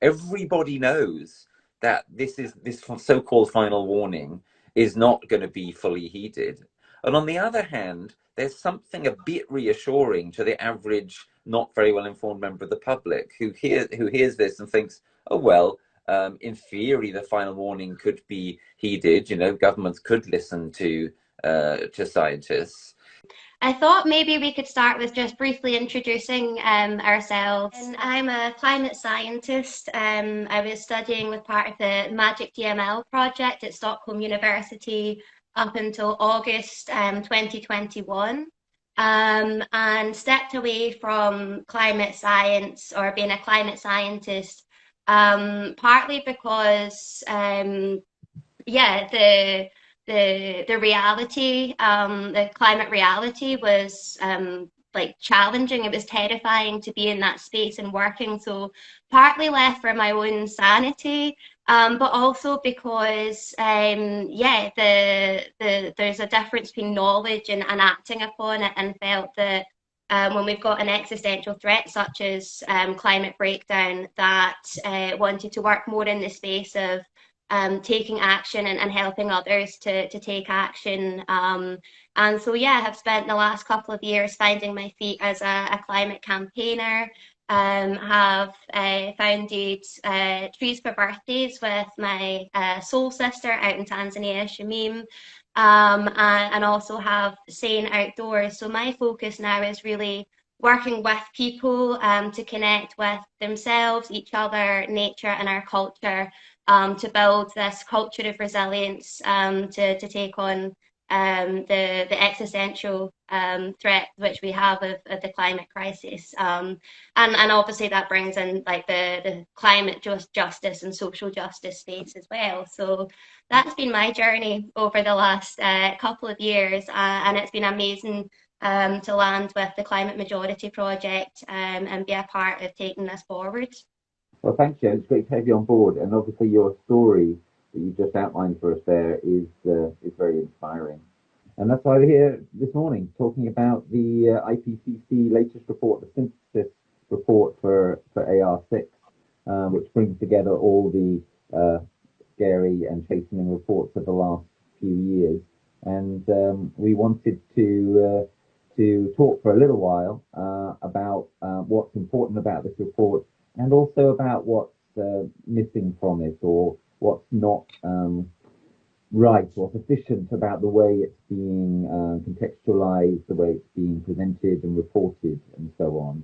everybody knows that this so-called final warning is not going to be fully heeded. And on the other hand, there's something a bit reassuring to the average, not very well informed member of the public who hears this and thinks, oh, well, in theory, the final warning could be heeded. You know, governments could listen to scientists. I thought maybe we could start with just briefly introducing ourselves. And I'm a climate scientist. I was studying with part of the Magic DML project at Stockholm University up until August 2021. And stepped away from climate science or being a climate scientist, partly because, yeah, the reality, the climate reality was like challenging. It was terrifying to be in that space and working. So partly left for my own sanity, but also because yeah, there's a difference between knowledge and acting upon it, and felt that when we've got an existential threat such as climate breakdown, that wanted to work more in the space of taking action and helping others to take action. And so, yeah, I have spent the last couple of years finding my feet as a climate campaigner. Have founded Trees for Birthdays with my soul sister out in Tanzania, Shamim, and also have Sane Outdoors. So my focus now is really working with people to connect with themselves, each other, nature, and our culture, to build this culture of resilience, to take on the existential threat which we have of the climate crisis, and obviously that brings in like the climate justice and social justice space as well. So that's been my journey over the last couple of years, and it's been amazing to land with the Climate Majority Project, and be a part of taking this forward. Well, thank you. It's great to have you on board, and obviously your story that you just outlined for us there is very inspiring. And that's why we're here this morning talking about the IPCC latest report, the synthesis report for AR6, which brings together all the scary and chastening reports of the last few years. And we wanted to talk for a little while about what's important about this report, and also about what's missing from it, or what's not right or sufficient about the way it's being contextualized, the way it's being presented and reported, and so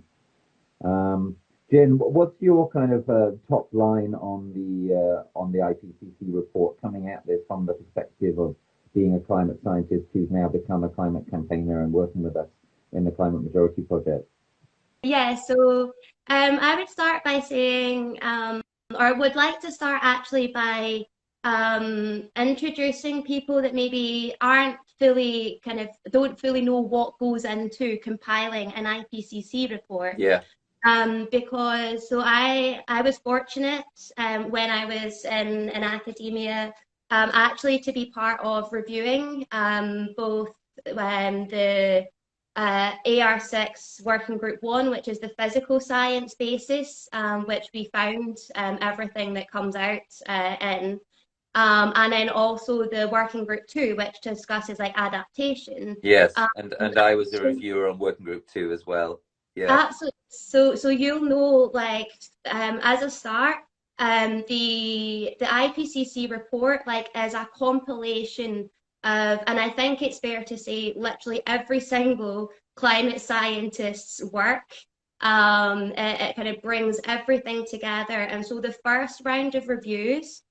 on. Jen, what's your kind of top line on the IPCC report, coming at this from the perspective of being a climate scientist who's now become a climate campaigner and working with us in the Climate Majority Project? Yeah, so I would start by saying, or would like to start actually by introducing people that maybe aren't fully don't fully know what goes into compiling an IPCC report. Yeah. Because so I was fortunate when I was in academia, actually to be part of reviewing both the AR6 Working Group 1, which is the physical science basis, which we found everything that comes out in. And then also the Working Group 2, which discusses like adaptation. Yes, and I was a reviewer on Working Group 2 as well. Yeah. Absolutely. So you'll know, like, as a start, the IPCC report like is a compilation of, and I think it's fair to say, literally every single climate scientist's work. It kind of brings everything together, and so the first round of reviews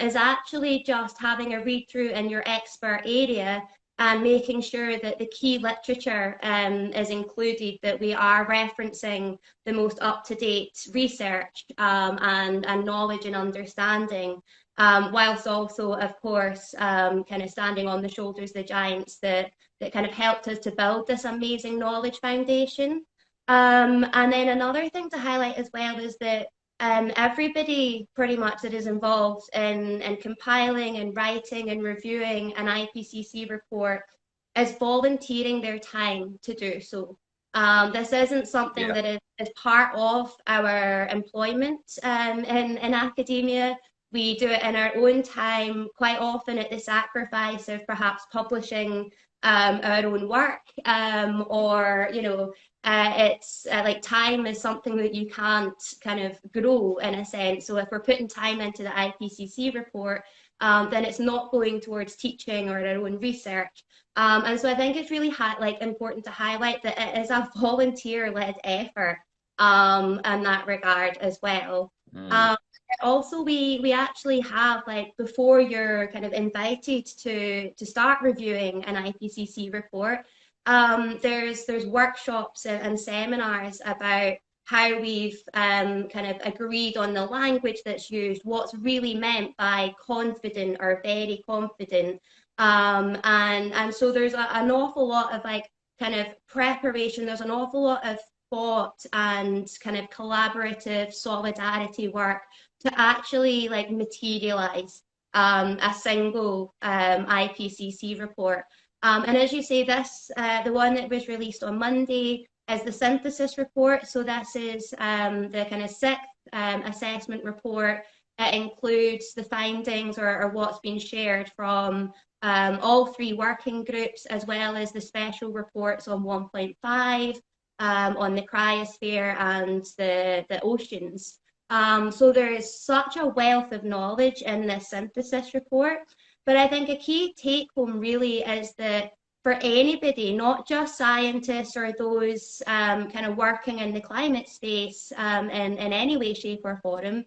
is actually just having a read through in your expert area and making sure that the key literature is included, that we are referencing the most up-to-date research and knowledge and understanding, whilst also, of course, kind of standing on the shoulders of the giants that kind of helped us to build this amazing knowledge foundation. And then another thing to highlight as well is that everybody pretty much that is involved in compiling and writing and reviewing an IPCC report is volunteering their time to do so. This isn't something that is part of our employment in academia. We do it in our own time, quite often at the sacrifice of perhaps publishing our own work, or it's like time is something that you can't kind of grow in a sense. So if we're putting time into the IPCC report, then it's not going towards teaching or our own research. And so I think it's really important to highlight that it is a volunteer-led effort in that regard as well. Also, we actually have, like, before you're kind of invited to start reviewing an IPCC report, there's workshops and seminars about how we've kind of agreed on the language that's used, what's really meant by confident or very confident. And so there's an awful lot of like kind of preparation, there's an awful lot of thought and kind of collaborative solidarity work to actually like materialize a single IPCC report. And as you say, the one that was released on Monday is the synthesis report. So this is the kind of sixth assessment report. It includes the findings or what's been shared from all three working groups, as well as the special reports on 1.5, on the cryosphere and the oceans. So there is such a wealth of knowledge in this synthesis report. But I think a key take home really is that for anybody, not just scientists or those kind of working in the climate space in any way, shape or form,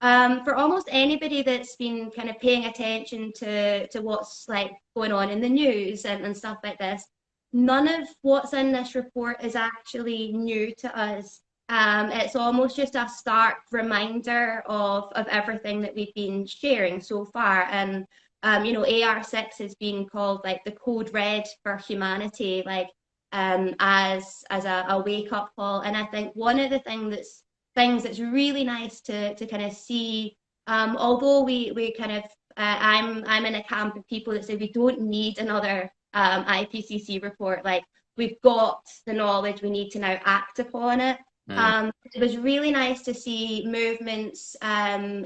for almost anybody that's been kind of paying attention to what's like going on in the news and stuff like this, none of what's in this report is actually new to us. It's almost just a stark reminder of everything that we've been sharing so far. And AR6 is being called like the code red for humanity, like as a wake up call. And I think one of the things that's really nice to kind of see, although we kind of I'm in a camp of people that say we don't need another IPCC report. Like, we've got the knowledge, we need to now act upon it. It was really nice to see movements in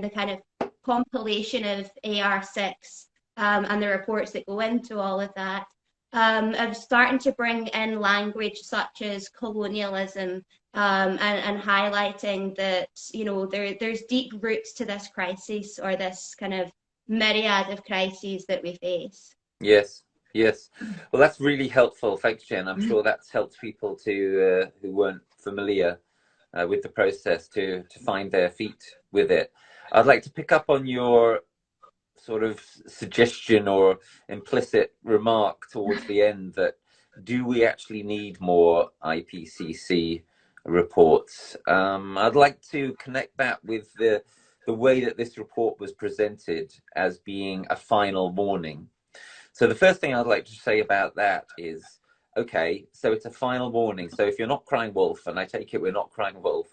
the kind of compilation of AR6 and the reports that go into all of that, of starting to bring in language such as colonialism, and highlighting that there's deep roots to this crisis, or this kind of myriad of crises that we face. Yes. Well, that's really helpful. Thanks, Jen. I'm sure that's helped people who weren't familiar with the process to find their feet with it. I'd like to pick up on your sort of suggestion or implicit remark towards the end that do we actually need more IPCC reports? I'd like to connect that with the way that this report was presented as being a final warning. So the first thing I'd like to say about that is, okay, so it's a final warning. So if you're not crying wolf, and I take it we're not crying wolf,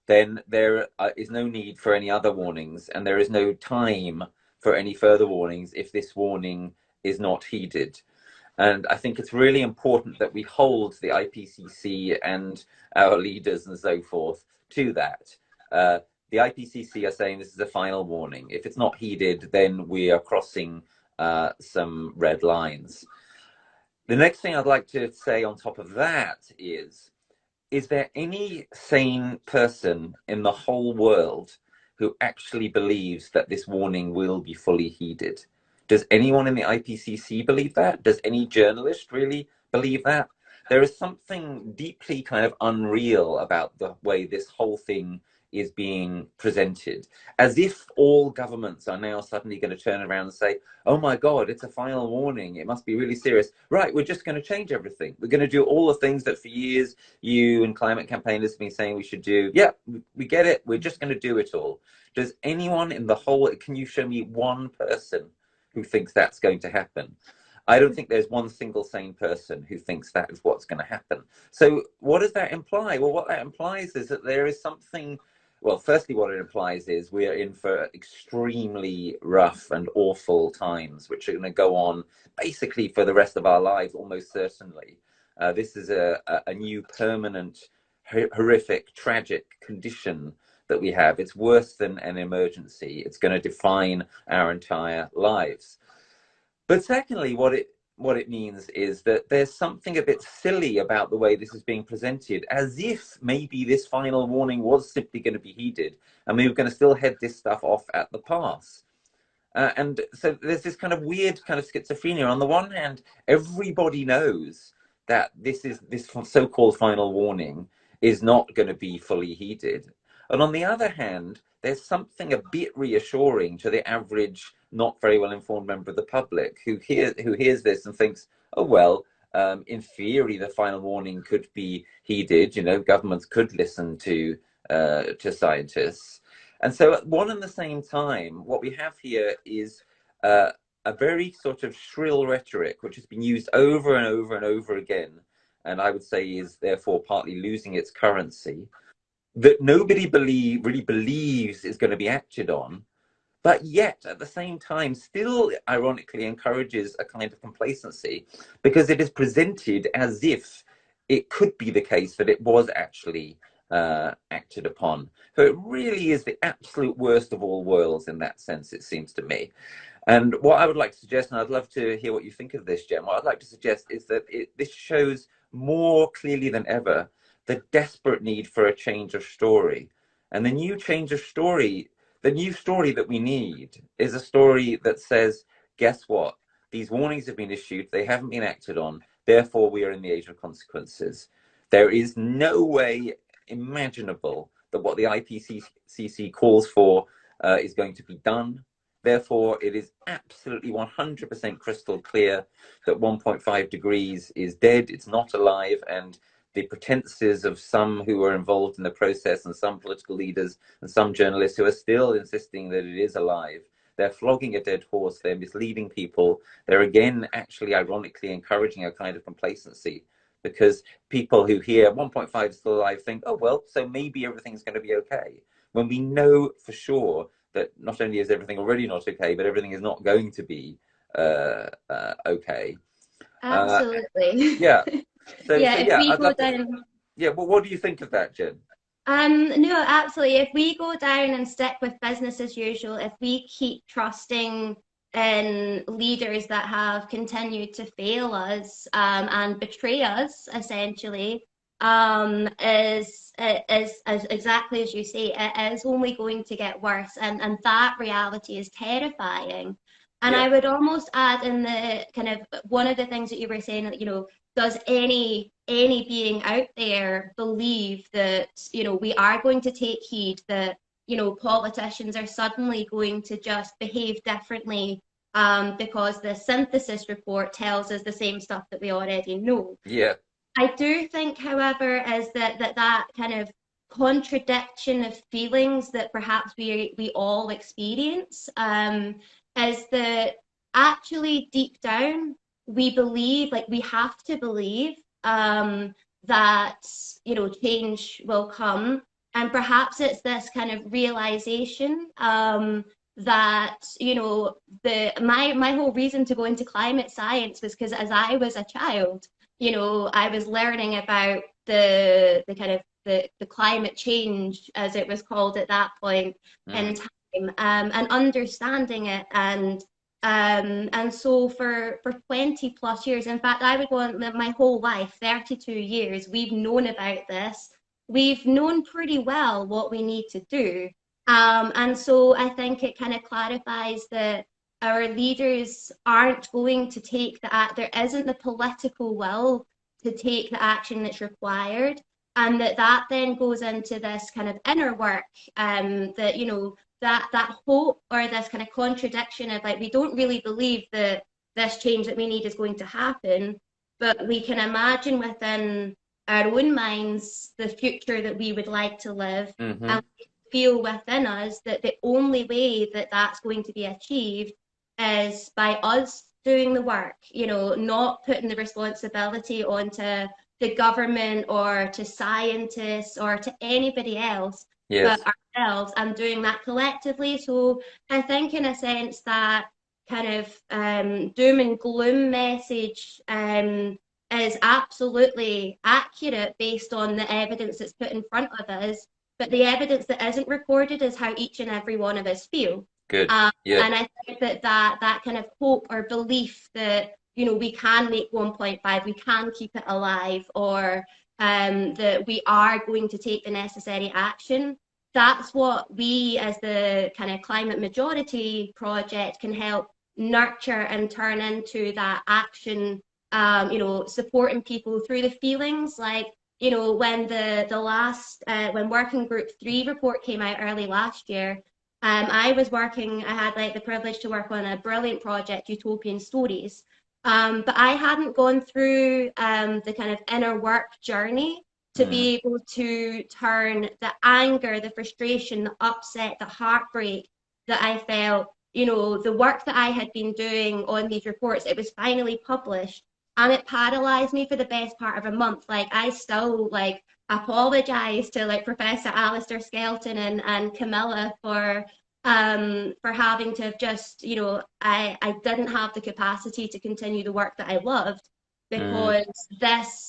then there is no need for any other warnings, and there is no time for any further warnings if this warning is not heeded. And I think it's really important that we hold the IPCC and our leaders and so forth to that. The IPCC are saying this is a final warning. If it's not heeded, then we are crossing some red lines. The next thing I'd like to say on top of that is there any sane person in the whole world who actually believes that this warning will be fully heeded? Does anyone in the IPCC believe that? Does any journalist really believe that? There is something deeply kind of unreal about the way this whole thing is being presented, as if all governments are now suddenly going to turn around and say, oh my God, it's a final warning, it must be really serious. Right, we're just going to change everything. We're going to do all the things that for years you and climate campaigners have been saying we should do. Yeah, we get it. We're just going to do it all. Does anyone in the whole, can you show me one person who thinks that's going to happen? I don't think there's one single sane person who thinks that is what's going to happen. So what does that imply? Well, what that implies is that there is something. Well, firstly, what it implies is we are in for extremely rough and awful times, which are going to go on basically for the rest of our lives, almost certainly. This is a new permanent, horrific, tragic condition that we have. It's worse than an emergency. It's going to define our entire lives. But secondly, what it means is that there's something a bit silly about the way this is being presented, as if maybe this final warning was simply going to be heeded and we were going to still head this stuff off at the pass. And so there's this kind of weird kind of schizophrenia. On the one hand, everybody knows that this so-called final warning is not going to be fully heeded. And on the other hand, there's something a bit reassuring to the average, not very well informed member of the public who hears this and thinks, oh, well, in theory, the final warning could be heeded. You know, governments could listen to scientists. And so at one and the same time, what we have here is a very sort of shrill rhetoric, which has been used over and over and over again, and I would say is therefore partly losing its currency, that nobody really believes is going to be acted on, but yet at the same time still ironically encourages a kind of complacency, because it is presented as if it could be the case that it was actually acted upon. So it really is the absolute worst of all worlds in that sense, it seems to me. And what I would like to suggest, and I'd love to hear what you think of this, Jen, what I'd like to suggest is that this shows more clearly than ever the desperate need for a change of story. And the new change of story, the new story that we need is a story that says, guess what? These warnings have been issued, they haven't been acted on, therefore we are in the age of consequences. There is no way imaginable that what the IPCC calls for is going to be done. Therefore, it is absolutely 100% crystal clear that 1.5 degrees is dead, it's not alive, and the pretenses of some who are involved in the process and some political leaders and some journalists who are still insisting that it is alive, they're flogging a dead horse, they're misleading people, they're again actually ironically encouraging a kind of complacency, because people who hear 1.5 is still alive think, oh, well, so maybe everything's going to be okay. When we know for sure that not only is everything already not okay, but everything is not going to be okay. Absolutely. Yeah. So, yeah, so if yeah, we I'd go love down. to, yeah, well, what do you think of that, Jen? No, absolutely. If we go down and stick with business as usual, if we keep trusting in leaders that have continued to fail us and betray us, essentially, is exactly as you say, it is only going to get worse, and that reality is terrifying. And Yeah. I would almost add in the kind of one of the things that you were saying, that, you know, does any being out there believe that, you know, we are going to take heed, that, you know, politicians are suddenly going to just behave differently because the synthesis report tells us the same stuff that we already know? Yeah. I do think, however, is that kind of contradiction of feelings that perhaps we all experience is that actually deep down we believe, like we have to believe that, you know, change will come, and perhaps it's this kind of realization that, you know, my whole reason to go into climate science was because as I was a child, you know, I was learning about the kind of the climate change, as it was called at that point in time, and understanding it, and so for 20 plus years, in fact, I would go on my whole life, 32 years, we've known about this. We've known pretty well what we need to do. And so I think it kind of clarifies that our leaders aren't going to take there isn't the political will to take the action that's required, and that then goes into this kind of inner work, that, you know, that hope, or this kind of contradiction of, like, we don't really believe that this change that we need is going to happen, but we can imagine within our own minds the future that we would like to live, and we feel within us that the only way that that's going to be achieved is by us doing the work, you know, not putting the responsibility onto the government or to scientists or to anybody else, Yes. but ourselves, and doing that collectively. So I think, in a sense, that kind of doom and gloom message is absolutely accurate based on the evidence that's put in front of us. But the evidence that isn't recorded is how each and every one of us feel. Good. Yeah. And I think that kind of hope or belief that, you know, we can make 1.5, we can keep it alive, or that we are going to take the necessary action. That's what we, as the kind of climate majority project, can help nurture and turn into that action. You know, supporting people through the feelings, like, you know, when the last when Working Group 3 report came out early last year, I had like the privilege to work on a brilliant project, Utopian Stories. But I hadn't gone through the kind of inner work journey to be able to turn the anger, the frustration, the upset, the heartbreak that I felt, you know, the work that I had been doing on these reports, it was finally published. And it paralyzed me for the best part of a month. Like, I still like apologize to like Professor Alistair Skelton and Camilla for having to have just, you know, I didn't have the capacity to continue the work that I loved, because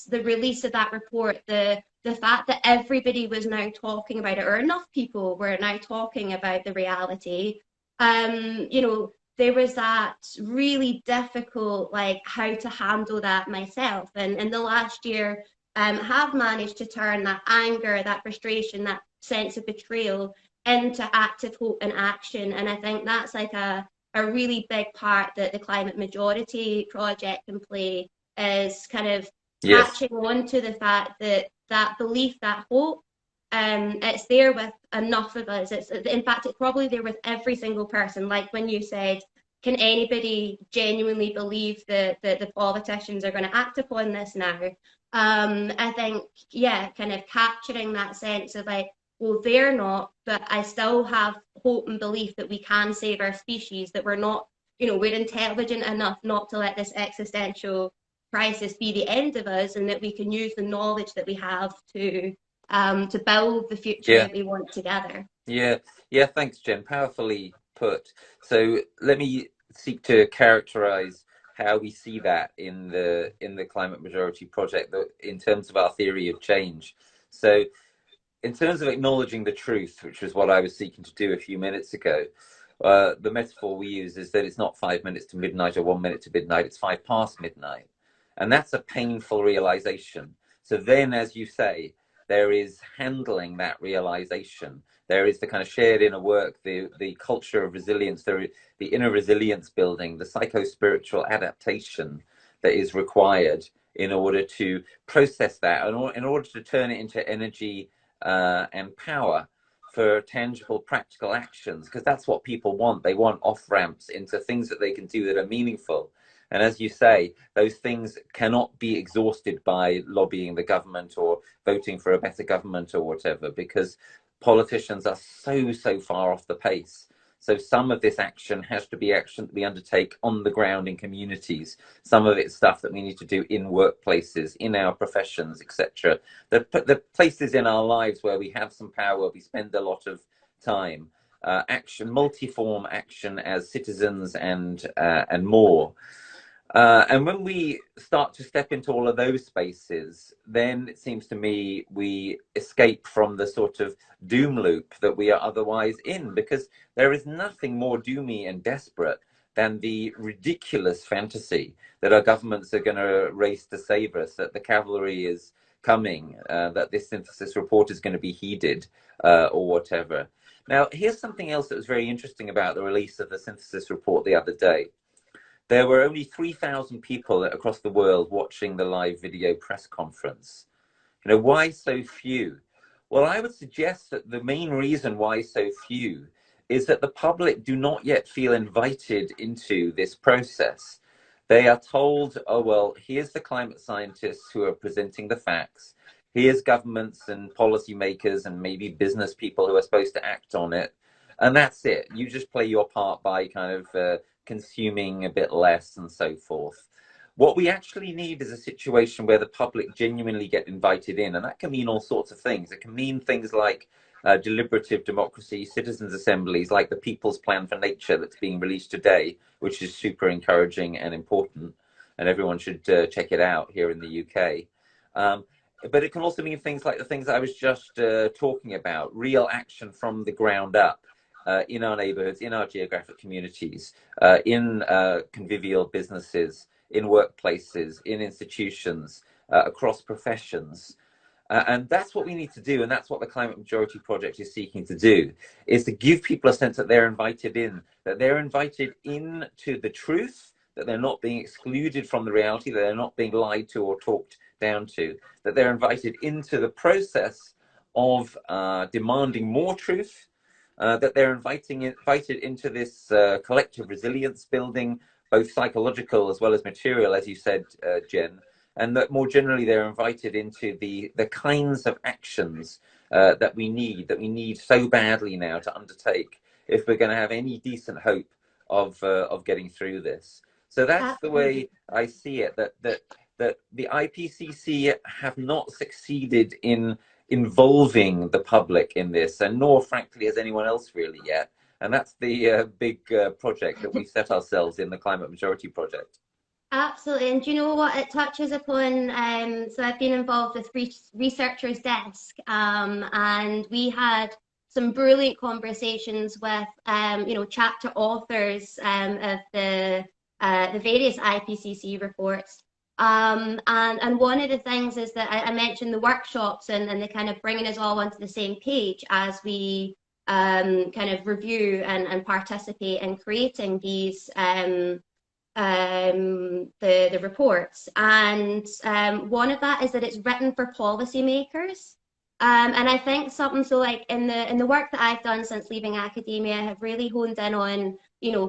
the release of that report, the fact that everybody was now talking about it, or enough people were now talking about the reality, you know, there was that really difficult, like, how to handle that myself. And in the last year, have managed to turn that anger, that frustration, that sense of betrayal into active hope and action. And I think that's like a really big part that the Climate Majority project can play, is kind of catching on to the fact that that belief, that hope, it's there with enough of us. In fact, it's probably there with every single person. Like when you said, can anybody genuinely believe that the politicians are going to act upon this now? I think, yeah, kind of capturing that sense of like, well, they're not, but I still have hope and belief that we can save our species, that we're not, you know, we're intelligent enough not to let this existential crisis be the end of us, and that we can use the knowledge that we have to build the future that we want together. Yeah, thanks, Jen. Powerfully put. So let me seek to characterize how we see that in the Climate Majority project, in terms of our theory of change. So in terms of acknowledging the truth, which was what I was seeking to do a few minutes ago, the metaphor we use is that it's not 5 minutes to midnight or 1 minute to midnight, it's 5 past midnight. And that's a painful realization. So then, as you say, there is handling that realization. There is the kind of shared inner work, the culture of resilience, the inner resilience building, the psycho-spiritual adaptation that is required in order to process that, in order to turn it into energy and power for tangible, practical actions, because that's what people want. They want off-ramps into things that they can do that are meaningful. And as you say, those things cannot be exhausted by lobbying the government or voting for a better government or whatever, because politicians are so far off the pace. So some of this action has to be action that we undertake on the ground in communities. Some of it's stuff that we need to do in workplaces, in our professions, etc. The places in our lives where we have some power, we spend a lot of time. Action, multiform action as citizens and more. And when we start to step into all of those spaces, then it seems to me we escape from the sort of doom loop that we are otherwise in, because there is nothing more doomy and desperate than the ridiculous fantasy that our governments are going to race to save us, that the cavalry is coming, that this synthesis report is going to be heeded, or whatever. Now, here's something else that was very interesting about the release of the synthesis report the other day. There were only 3,000 people across the world watching the live video press conference. You know, why so few? Well, I would suggest that the main reason why so few is that the public do not yet feel invited into this process. They are told, oh, well, here's the climate scientists who are presenting the facts. Here's governments and policymakers and maybe business people who are supposed to act on it. And that's it. You just play your part by kind of consuming a bit less and so forth. What we actually need is a situation where the public genuinely get invited in, and that can mean all sorts of things. It can mean things like deliberative democracy, citizens' assemblies, like the People's Plan for Nature that's being released today, which is super encouraging and important. and everyone should check it out here in the UK. But it can also mean things like the things I was just talking about, real action from the ground up in our neighborhoods, in our geographic communities, in convivial businesses, in workplaces, in institutions, across professions. And that's what we need to do, and that's what the Climate Majority Project is seeking to do, is to give people a sense that they're invited in, to the truth, that they're not being excluded from the reality, that they're not being lied to or talked down to, that they're invited into the process of demanding more truth, that they're invited into this collective resilience building, both psychological as well as material, as you said, Jen, and that more generally they're invited into the kinds of actions that we need so badly now to undertake if we're going to have any decent hope of getting through this. So that's the way I see it, that the IPCC have not succeeded in involving the public in this, and nor frankly has anyone else really yet. And that's the big project that we set ourselves in the Climate Majority Project. Absolutely, and do you know what it touches upon? So I've been involved with Researchers Desk, and we had some brilliant conversations with, chapter authors of the various IPCC reports. And one of the things is that I mentioned the workshops and the kind of bringing us all onto the same page as we kind of review and participate in creating these the reports. And one of that is that it's written for policymakers. And I think something, so like in the work that I've done since leaving academia, I have really honed in on,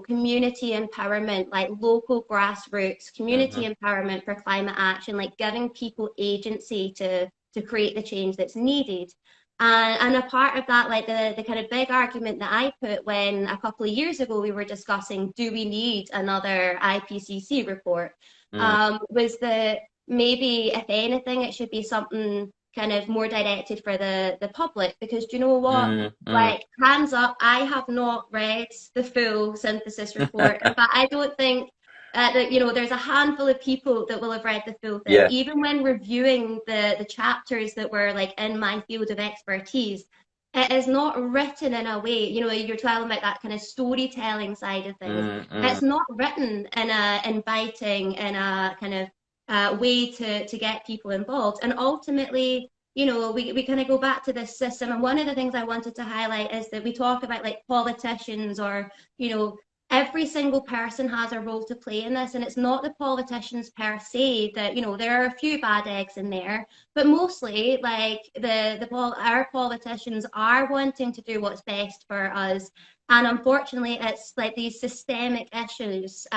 community empowerment, like local grassroots community empowerment for climate action, like giving people agency to create the change that's needed. And a part of that, like the kind of big argument that I put when a couple of years ago we were discussing, do we need another IPCC report, was that maybe, if anything, it should be something kind of more directed for the public, because do you know what, like, hands up, I have not read the full synthesis report. In fact, I don't think that, there's a handful of people that will have read the full thing. Yeah. Even when reviewing the chapters that were like in my field of expertise, it is not written in a way, you're talking about that kind of storytelling side of things. It's not written in a inviting, in a kind of way to get people involved. And ultimately, we kind of go back to this system. And one of the things I wanted to highlight is that we talk about like politicians, or, every single person has a role to play in this, and it's not the politicians per se that, there are a few bad eggs in there, but mostly like our politicians are wanting to do what's best for us. And unfortunately, it's like these systemic issues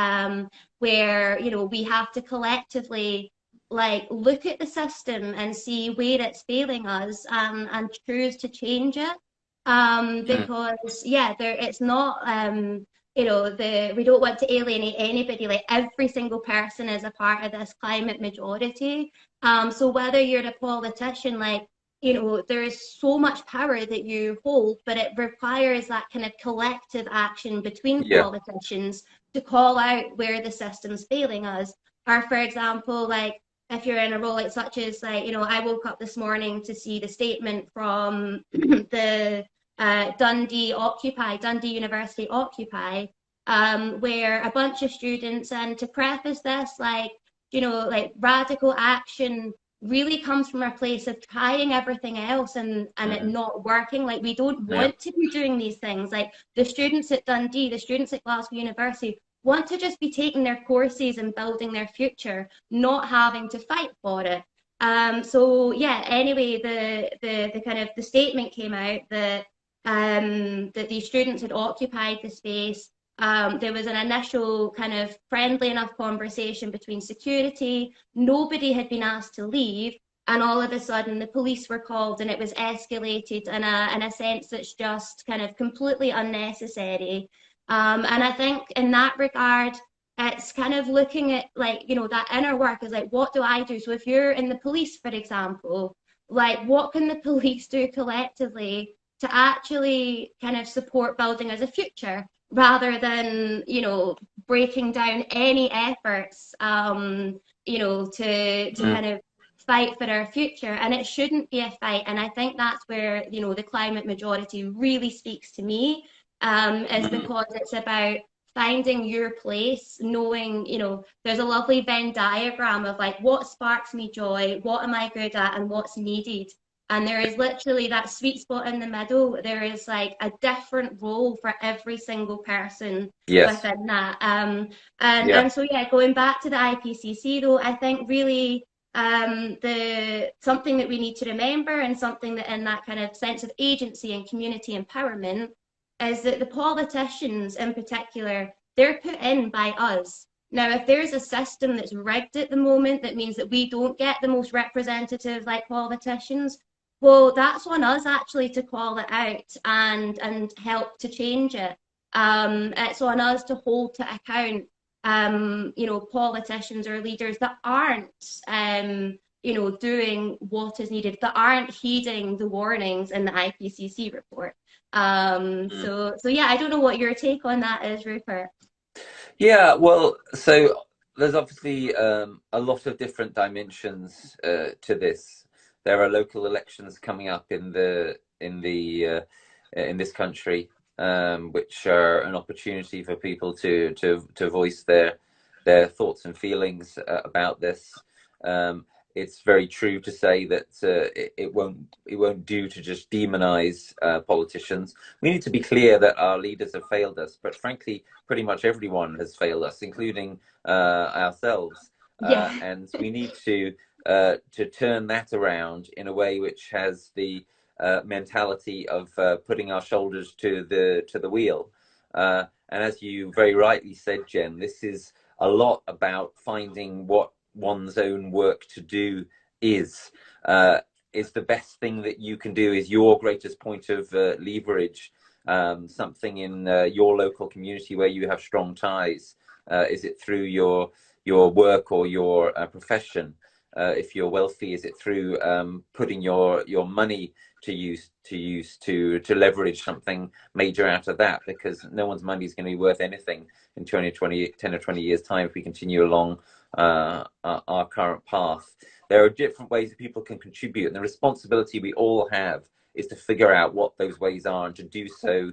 where, we have to collectively like look at the system and see where it's failing us, and choose to change it. Because it's not we don't want to alienate anybody. Like, every single person is a part of this climate majority. So whether you're a politician, like, there is so much power that you hold, but it requires that kind of collective action between politicians to call out where the system's failing us. Or, for example, like, if you're in a role like such as, like, I woke up this morning to see the statement from the Dundee University Occupy, where a bunch of students, and to preface this, like, like, radical action really comes from a place of trying everything else and it not working. Like, we don't want to be doing these things. Like, the students at Dundee, the students at Glasgow University want to just be taking their courses and building their future, not having to fight for it. So yeah, anyway, the kind of the statement came out that that these students had occupied the space. There was an initial kind of friendly enough conversation between security. Nobody had been asked to leave, and all of a sudden the police were called, and it was escalated in a sense that's just kind of completely unnecessary. And I think in that regard, it's kind of looking at, like, that inner work is like, what do I do? So if you're in the police, for example, like, what can the police do collectively to actually kind of support building as a future? rather than, you know, breaking down any efforts, you know, to kind of fight for our future. And it shouldn't be a fight. And I think that's where, you know, the climate majority really speaks to me, is because it's about finding your place, knowing, you know, there's a lovely Venn diagram of like what sparks me joy, what am I good at, and what's needed. And there is literally that sweet spot in the middle. There is like a different role for every single person within that. And so yeah, going back to the IPCC though, I think really the something that we need to remember, and something that in that kind of sense of agency and community empowerment, is that the politicians in particular, they're put in by us. Now, if there's a system that's rigged at the moment that means that we don't get the most representative like politicians, well, that's on us actually to call it out and help to change it. It's on us to hold to account, you know, politicians or leaders that aren't, you know, doing what is needed, that aren't heeding the warnings in the IPCC report. So yeah, I don't know what your take on that is, Rupert. Yeah, well, so there's obviously a lot of different dimensions to this. There are local elections coming up in this country, which are an opportunity for people to voice their thoughts and feelings about this. It's very true to say that it won't do to just demonize politicians. We need to be clear that our leaders have failed us, but frankly, pretty much everyone has failed us, including ourselves. And we need to turn that around in a way which has the mentality of putting our shoulders to the wheel. And as you very rightly said, Jen, this is a lot about finding what one's own work to do is the best thing that you can do, is your greatest point of leverage, something in your local community where you have strong ties. Is it through your work or your profession? If you're wealthy, is it through putting your money to use to leverage something major out of that? Because no one's money is going to be worth anything in 10 or 20 years time if we continue along our current path. There are different ways that people can contribute, and the responsibility we all have is to figure out what those ways are, and to do so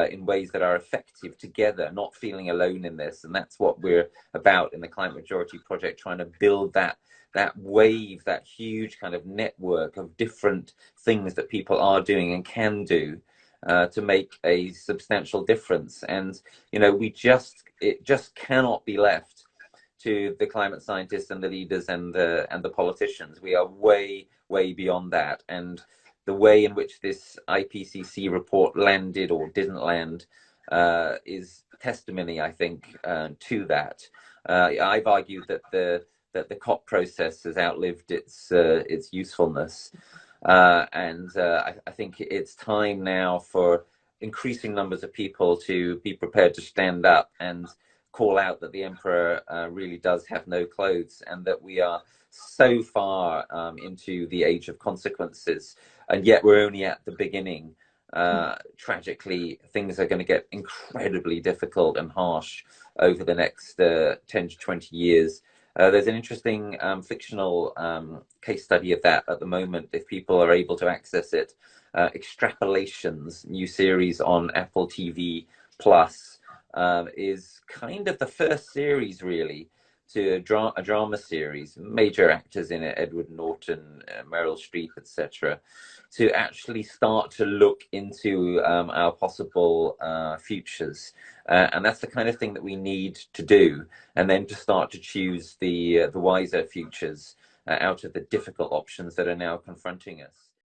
in ways that are effective together, not feeling alone in this. And that's what we're about in the Climate Majority Project, trying to build that wave, that huge kind of network of different things that people are doing and can do to make a substantial difference. And you know, it just cannot be left to the climate scientists and the leaders and the politicians. We are way beyond that. And the way in which this IPCC report landed or didn't land is testimony, I think, to that. I've argued that the COP process has outlived its usefulness, and I think it's time now for increasing numbers of people to be prepared to stand up and call out that the emperor really does have no clothes, and that we are so far into the age of consequences, and yet we're only at the beginning. Tragically, things are going to get incredibly difficult and harsh over the next 10 to 20 years. There's an interesting fictional case study of that at the moment, if people are able to access it. Extrapolations, new series on Apple TV Plus, is kind of the first series really to a drama series, major actors in it, Edward Norton, Meryl Streep, etc., to actually start to look into our possible futures. And that's the kind of thing that we need to do, and then to start to choose the wiser futures out of the difficult options that are now confronting us.